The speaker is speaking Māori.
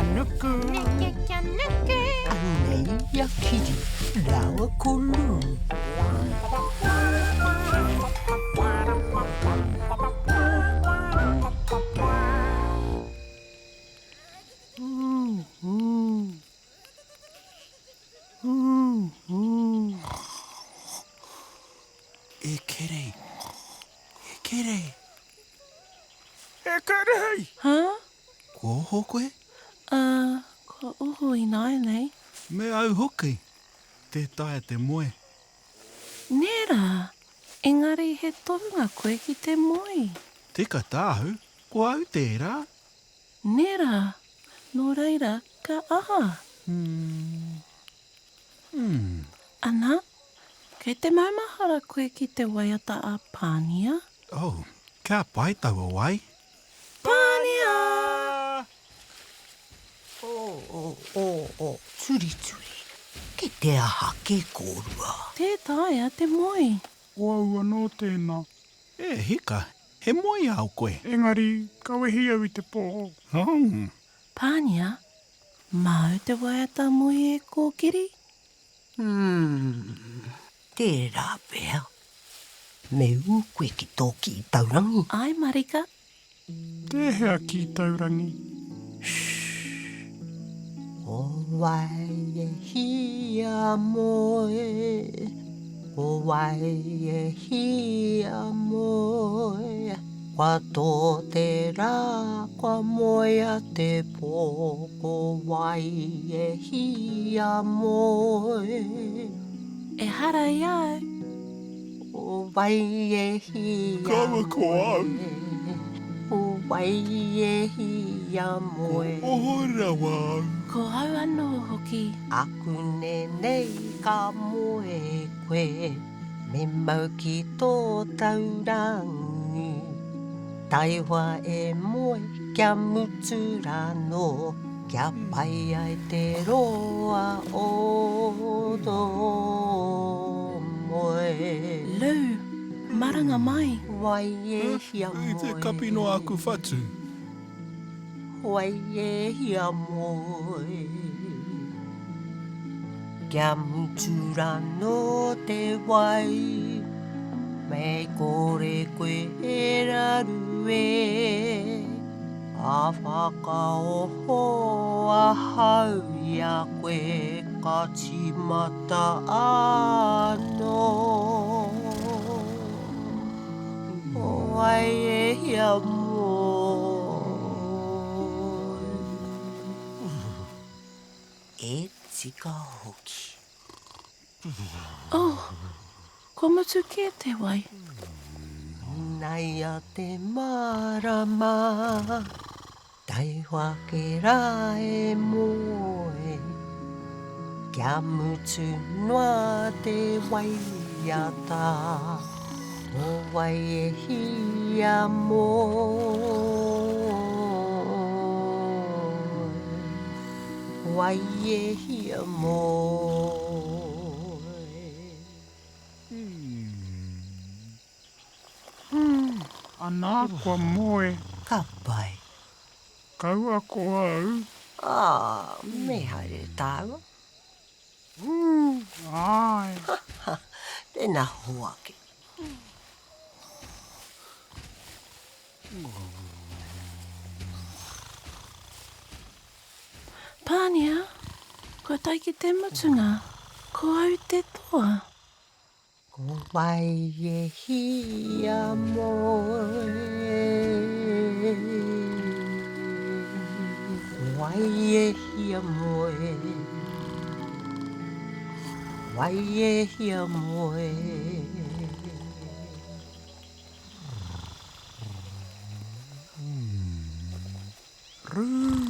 nuku. Nekekja nuku. Nei ja kiri, laua kolu. E kerei. E kerei. E kerei. Ha? Ko hokoe? Ko uhu I nai nei. Me au hoki. Te tae te moe. Nera, engari he torunga koe ki te moi. Tika tāhu. Ko au tērā. Nera, no reira ka aha. Ana, kei te maumahara koe ki te waiata a Pānia. Oh, kia pai taua wai. Pānia! Turi turi. Ke te aha ke kōrua. Tētai a te moi. O aua no tēnā. E hika, he moe au koe. Engari, kawehi au I te pōho. Pānia, mau te waiata moi e kōkiri? Tērā pēr. Me u koe ki tōki I taurangi. Ai, Marika. Te hea ki taurangi. O wai e hia moe, o wai e hia moe. Kwa tō te rā, kwa moe a te pō, ko wai e hia moe. E hara I au. O wai e hia Kawa ko au. O wai e hia moe. Ora wau. Ko au anō hoki. Aku nei ka moe koe, me mau ki tō taurangi. Taiwa e moe, kia mutu rano, kia pai ai te roa o tō moe. Lou, maranga mai. Wai e hia moe. I te kapino aku whatu. Wai e hia moe. Kia mutura no te wai, me kore koe e raru e. A whakaoho a hau ia koe ka timata anō. Wai e hia moe. E tika hoki. Oh, ko mutu ke te wai. Nai a te marama, taiwa ke rā e moe. Kia mutu noa te waiata, o wai e hia moe. Wai e hia moe. Anā kua moe. Ka pai. Kaua ko au. Me haere tāua. Ai. Tēnā hoake. Pānia, ko tai ki te mutunga. Ko au te toa. Ko wai e hia moe. Wai e hia moe. Wai e hia moe. Rū.